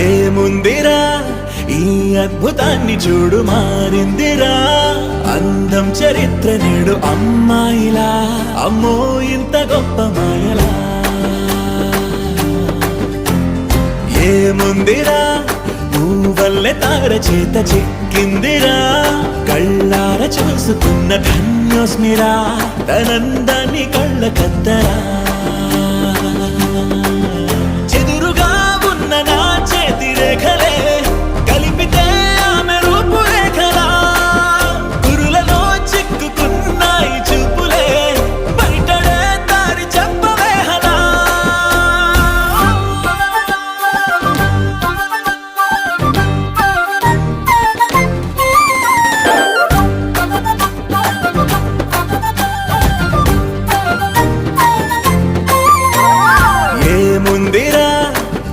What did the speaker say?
ఏముందిరా ఈ అద్భుతాన్ని చూడు మారిందిరా అందం చరిత్ర నేడు అమ్మాయిలా అమ్మో ఇంత గొప్ప మాయలా ఏముందిరా నువ్వల్లే తార చేత చిక్కిందిరా కళ్ళార చూసుకున్న ధన్యోస్మిరా తనందాన్ని కళ్ళ కద్దరా